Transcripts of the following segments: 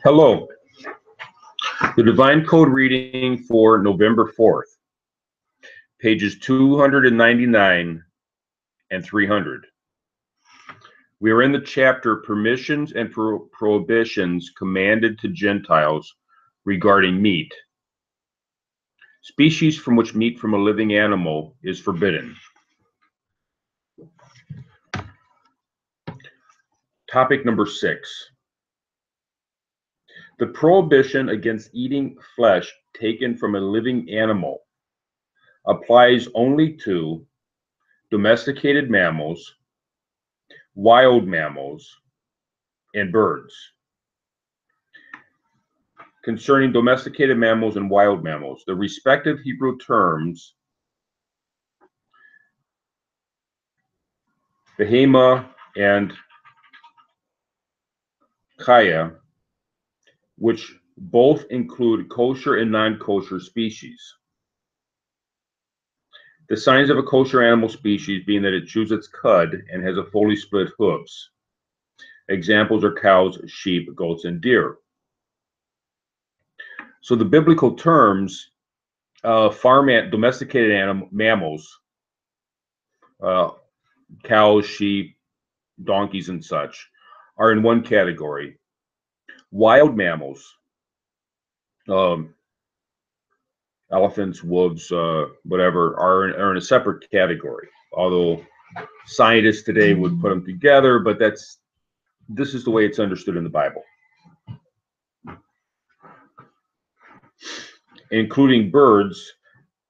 Hello. The Divine Code reading for November 4th, pages 299 and 300. We are in the chapter Permissions and Prohibitions commanded to Gentiles regarding meat. Species from which meat from a living animal is forbidden. Topic number 6. The prohibition against eating flesh taken from a living animal applies only to domesticated mammals, wild mammals, and birds. Concerning domesticated mammals and wild mammals, the respective Hebrew terms behema and chaya, which both include kosher and non-kosher species. The signs of a kosher animal species being that it chews its cud and has a fully split hooves. Examples are cows, sheep, goats, and deer. So the biblical terms, domesticated mammals, cows, sheep, donkeys, and such, are in one category. Wild mammals, elephants, wolves, whatever, are in a separate category. Although scientists today would put them together, but this is the way it's understood in the Bible. Including birds,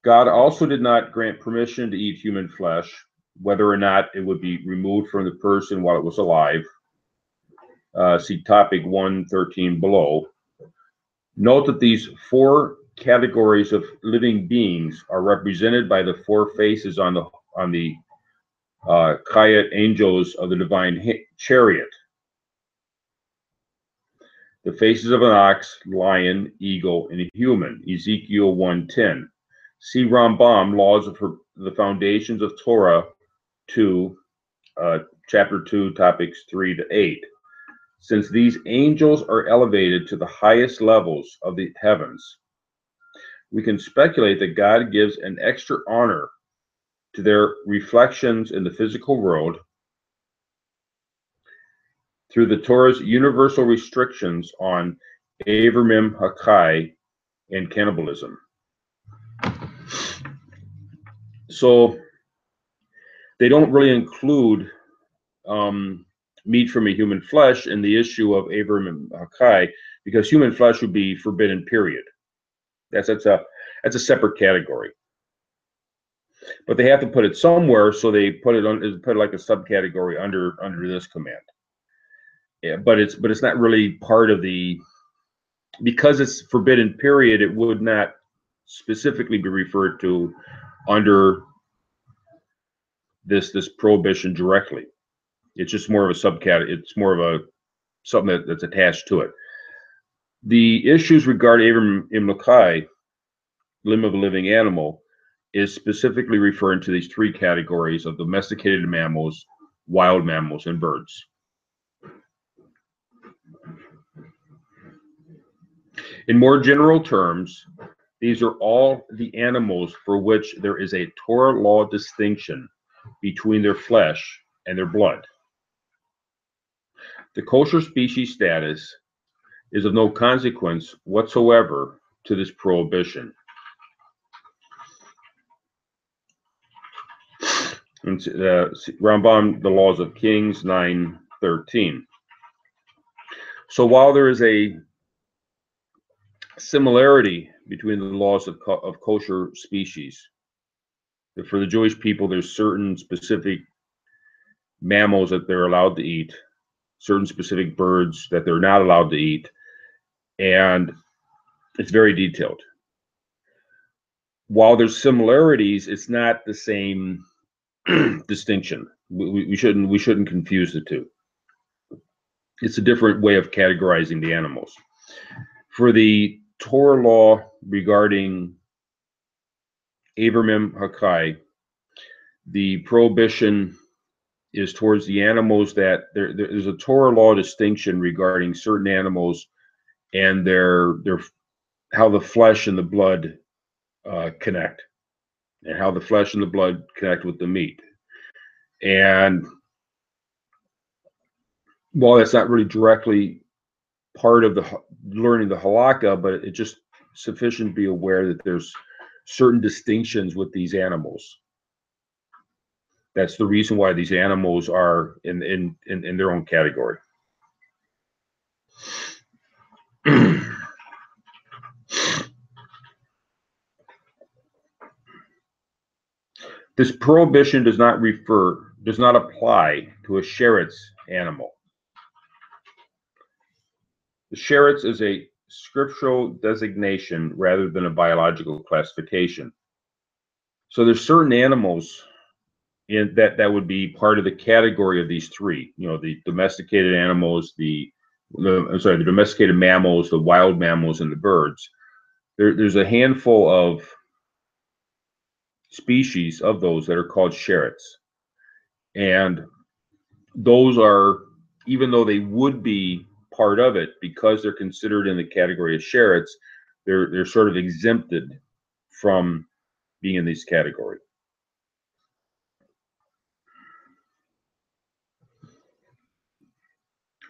God also did not grant permission to eat human flesh, whether or not it would be removed from the person while it was alive. See topic 113 below. Note that these four categories of living beings are represented by the four faces on the Chayat angels of the divine chariot. The faces of an ox, lion, eagle, and a human. Ezekiel 1:10. See Rambam, Laws of the Foundations of Torah 2, chapter 2, topics 3 to 8. Since these angels are elevated to the highest levels of the heavens, we can speculate that God gives an extra honor to their reflections in the physical world through the Torah's universal restrictions on Avraham Hakai and cannibalism. So they don't really include meat from a human flesh in the issue of Avraham Hakai, because human flesh would be forbidden, period. That's a separate category. But they have to put it somewhere, so they put it like a subcategory under this command. Yeah, but it's not really part of because it's forbidden, period. It would not specifically be referred to under this prohibition directly. It's just more of a subcategory. It's more of something that's attached to it. The issues regarding Avraham Imlakai, limb of a living animal, is specifically referring to these three categories of domesticated mammals, wild mammals, and birds. In more general terms, these are all the animals for which there is a Torah law distinction between their flesh and their blood. The kosher species status is of no consequence whatsoever to this prohibition. And, Rambam, the Laws of Kings 9:13. So while there is a similarity between the laws of kosher species, for the Jewish people, there's certain specific mammals that they're allowed to eat, certain specific birds that they're not allowed to eat, and it's very detailed. While there's similarities, it's not the same distinction. We shouldn't confuse the two. It's a different way of categorizing the animals. For the Torah law regarding Avraham Hakai, the prohibition is towards the animals that there's a Torah law distinction regarding certain animals and their how the flesh and the blood connect, and how the flesh and the blood connect with the meat. And while that's not really directly part of the learning the halakha, but it's just sufficient to be aware that there's certain distinctions with these animals. That's the reason why these animals are in their own category. This prohibition does not apply to a sheretz animal. The sheretz is a scriptural designation rather than a biological classification. So there's certain animals in that would be part of the category of these three. You know, the domesticated animals, the domesticated mammals, the wild mammals, and the birds. There's a handful of species of those that are called sheretz, and those are, even though they would be part of it, because they're considered in the category of sheretz, they're sort of exempted from being in this category.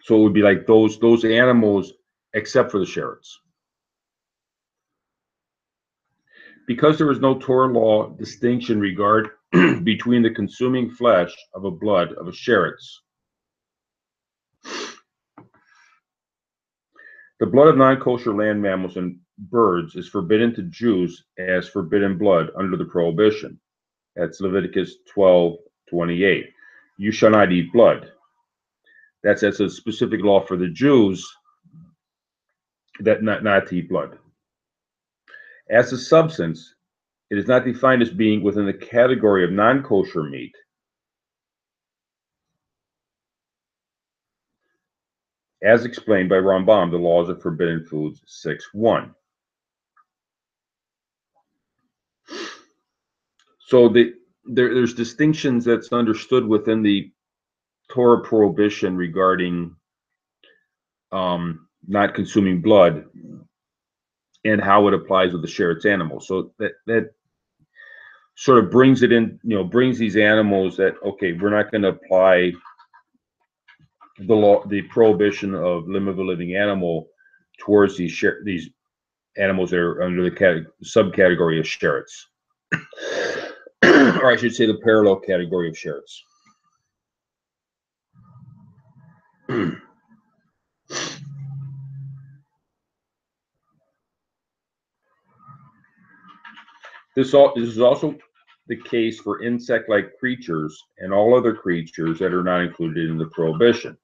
So it would be like those animals, except for the sheretz. Because there is no Torah law distinction between the consuming flesh of a blood of a sheretz, the blood of non-kosher land mammals and birds is forbidden to Jews as forbidden blood under the prohibition. That's Leviticus 12:28. You shall not eat blood. That's a specific law for the Jews, that not to eat blood. As a substance, it is not defined as being within the category of non-kosher meat. As explained by Rambam, the laws of forbidden foods 6:1. So there's distinctions that's understood within the Torah prohibition regarding not consuming blood and how it applies with the sheretz animal. So that sort of brings it in, brings these animals that, okay, we're not going to apply the prohibition of limb of a living animal towards these animals that are under the subcategory of sheretz, or I should say the parallel category of sheretz. This is also the case for insect-like creatures and all other creatures that are not included in the prohibition.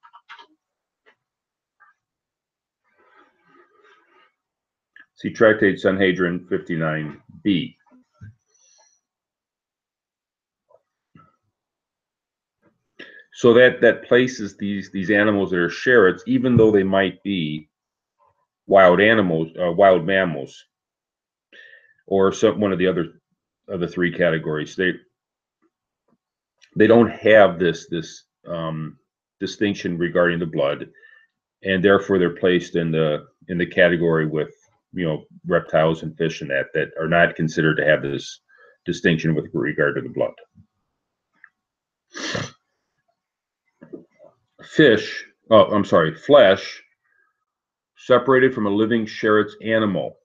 See Tractate Sanhedrin 59b. So that places these animals that are sheretz, even though they might be wild animals, wild mammals, or one of the other of the three categories. They don't have this distinction regarding the blood, and therefore they're placed in the category with reptiles and fish and that are not considered to have this distinction with regard to the blood. Flesh separated from a living sheretz animal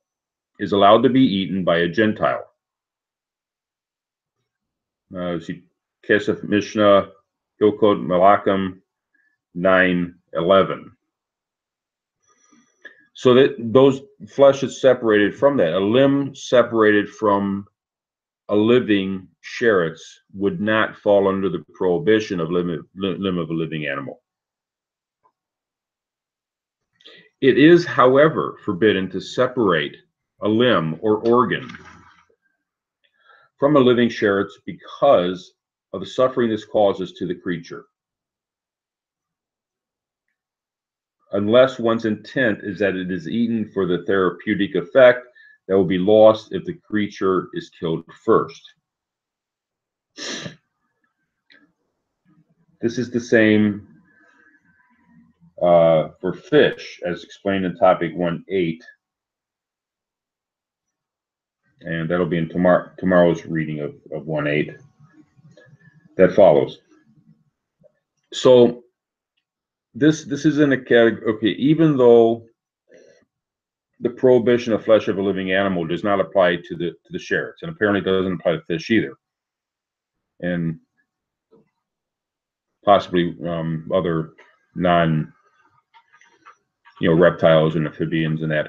is allowed to be eaten by a Gentile. See Kesef Mishnah, Hilkot Malachim 9:11. So that those flesh is separated from that. A limb separated from a living sheretz would not fall under the prohibition of limb of a living animal. It is, however, forbidden to separate a limb or organ from a living sheretz because of the suffering this causes to the creature, unless one's intent is that it is eaten for the therapeutic effect that will be lost if the creature is killed first. This is the same for fish, as explained in topic 1.8. And that'll be in tomorrow's reading of 1.8 that follows. So this is in a category, okay, even though the prohibition of flesh of a living animal does not apply to the sherrits, and apparently doesn't apply to fish either, and possibly other non, reptiles and amphibians and that.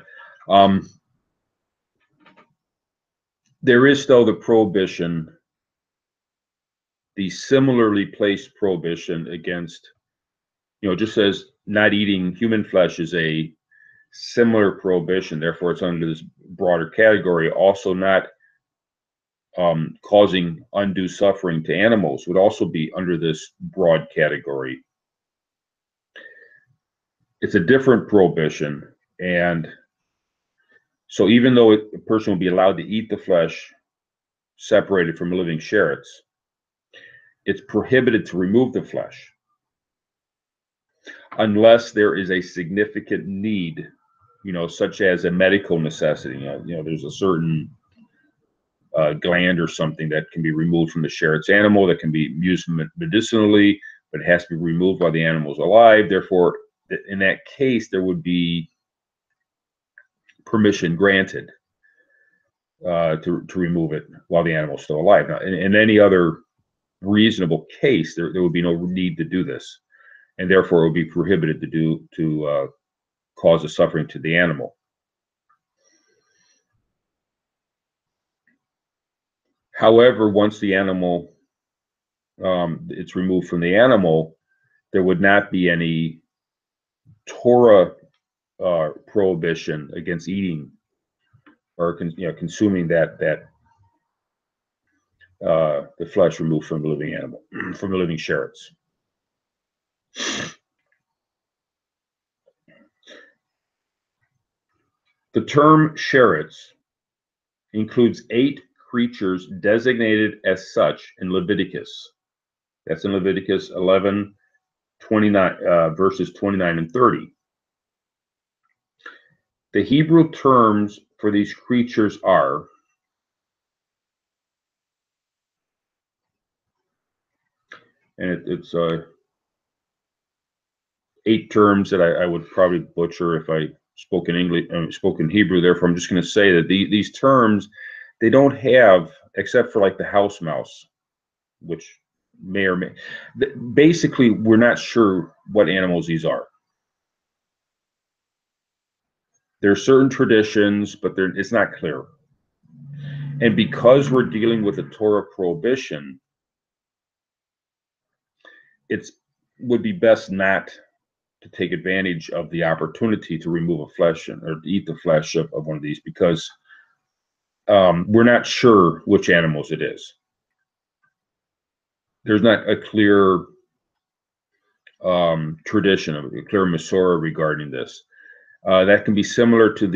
There is still the prohibition, the similarly placed prohibition against, just as not eating human flesh is a similar prohibition, therefore it's under this broader category. Also, not causing undue suffering to animals would also be under this broad category. It's a different prohibition, and so even though a person will be allowed to eat the flesh separated from living sherrits, it's prohibited to remove the flesh unless there is a significant need, such as a medical necessity. There's a certain gland or something that can be removed from the sherrits animal that can be used medicinally, but it has to be removed while the animal is alive. Therefore, in that case, there would be permission granted to remove it while the animal is still alive. Now, in any other reasonable case, there would be no need to do this, and therefore it would be prohibited to cause a suffering to the animal. However, once the animal, it's removed from the animal, there would not be any Torah prohibition against eating or consuming the flesh removed from the living animal, from the living sherrits. The term sherrits includes 8 creatures designated as such in Leviticus. That's in Leviticus 11:29, verses 29 and 30. The Hebrew terms for these creatures are it's 8 terms that I would probably butcher if I spoke in English, spoke in Hebrew. Therefore, I'm just going to say that these terms, they don't have, except for like the house mouse, which may or may, basically, we're not sure what animals these are. There are certain traditions, but it's not clear. And because we're dealing with a Torah prohibition, it would be best not to take advantage of the opportunity to remove a flesh or to eat the flesh of one of these, because we're not sure which animals it is. There's not a clear tradition, a clear Masorah regarding this. That can be similar to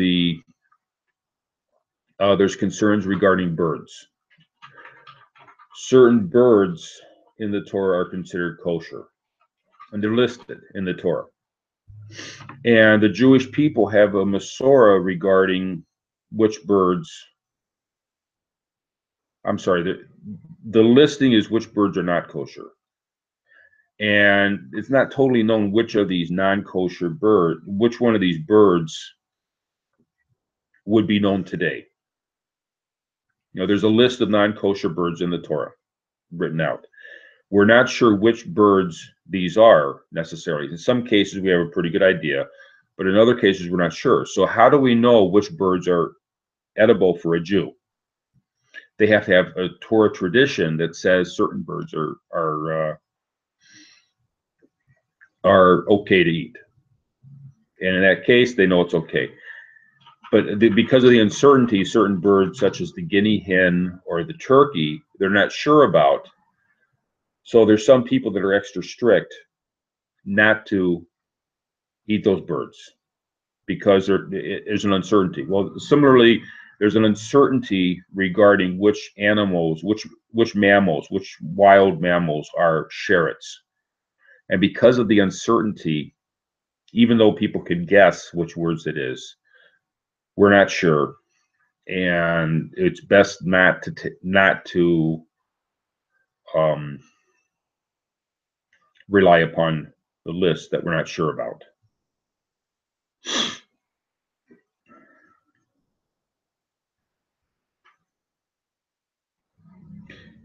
there's concerns regarding birds. Certain birds in the Torah are considered kosher, and they're listed in the Torah. And the Jewish people have a Masorah regarding which birds, I'm sorry, the listing is which birds are not kosher. And it's not totally known which of these non-kosher birds, which one of these birds would be known today. There's a list of non-kosher birds in the Torah written out. We're not sure which birds these are necessarily. In some cases, we have a pretty good idea, but in other cases, we're not sure. So how do we know which birds are edible for a Jew? They have to have a Torah tradition that says certain birds are okay to eat. And in that case, they know it's okay. But because of the uncertainty, certain birds, such as the guinea hen or the turkey, they're not sure about. So there's some people that are extra strict not to eat those birds because there's an uncertainty. Well, similarly, there's an uncertainty regarding which animals, which mammals, which wild mammals are sherrits. And because of the uncertainty, even though people can guess which words it is. We're not sure, and it's best not to rely upon the list that we're not sure about.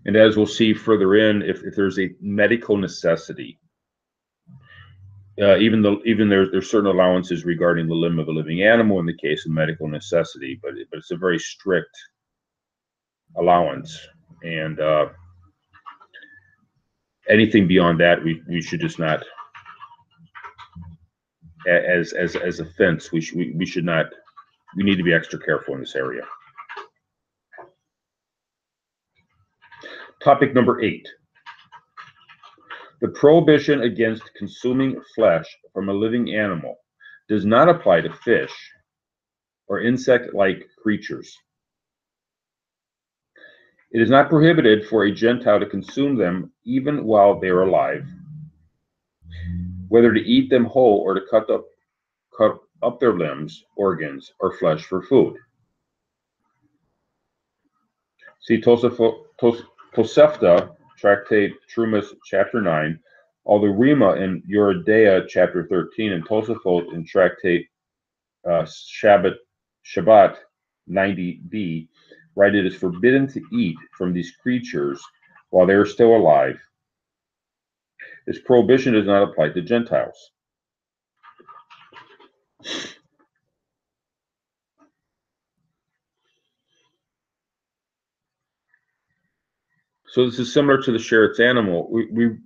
And as we'll see further in, if there's a medical necessity, even there's certain allowances regarding the limb of a living animal in the case of medical necessity, but it's a very strict allowance, and anything beyond that, we should just not, as a fence, we should not. We need to be extra careful in this area. Topic number 8. The prohibition against consuming flesh from a living animal does not apply to fish or insect-like creatures. It is not prohibited for a Gentile to consume them even while they are alive, whether to eat them whole or to cut up their limbs, organs, or flesh for food. See Tosefta, Tractate Trumas, chapter 9, Al-Rima in Yoredeah, chapter 13, and Tosafot in Tractate Shabbat 90b, write, it is forbidden to eat from these creatures while they are still alive. This prohibition does not apply to Gentiles. So this is similar to the sheretz animal. We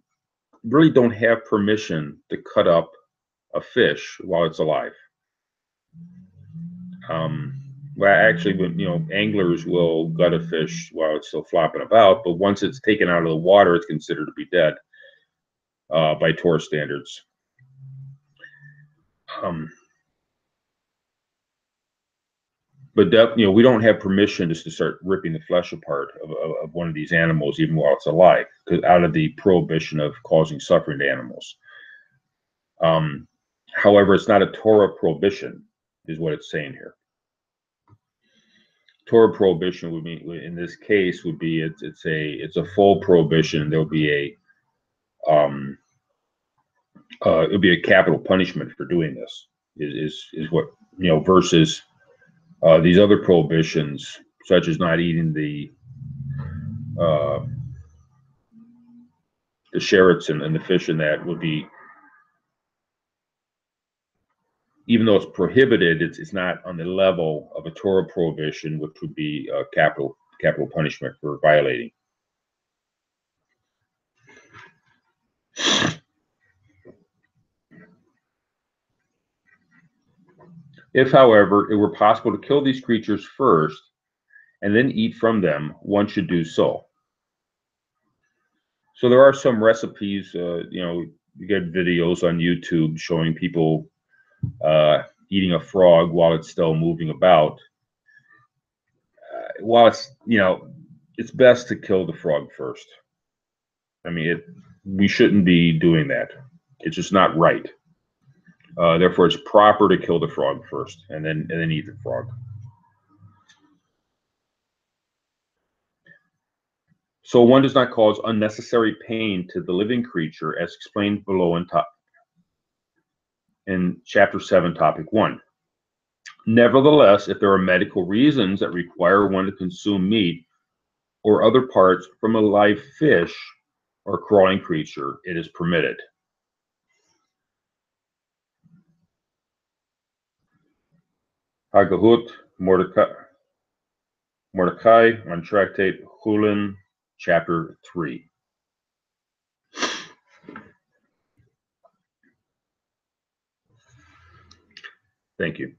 really don't have permission to cut up a fish while it's alive. Well, actually, when anglers will gut a fish while it's still flopping about, but once it's taken out of the water, it's considered to be dead by Torah standards. But we don't have permission just to start ripping the flesh apart of one of these animals, even while it's alive, because out of the prohibition of causing suffering to animals. However, it's not a Torah prohibition, is what it's saying here. Torah prohibition would mean, in this case, would be it's a full prohibition. There'll be it would be a capital punishment for doing this. Is what versus these other prohibitions, such as not eating the sherets and the fish in that, would be, even though it's prohibited, it's not on the level of a Torah prohibition, which would be a capital punishment for violating. If, however, it were possible to kill these creatures first and then eat from them, one should do so. So there are some recipes, you get videos on YouTube showing people eating a frog while it's still moving about. While it's best to kill the frog first. I mean, we shouldn't be doing that. It's just not right. Therefore, it's proper to kill the frog first and then eat the frog. So one does not cause unnecessary pain to the living creature, as explained below in chapter 7, topic 1. Nevertheless, if there are medical reasons that require one to consume meat or other parts from a live fish or crawling creature, it is permitted. Hagahut Mordecai on Tractate Chulin, chapter 3. Thank you.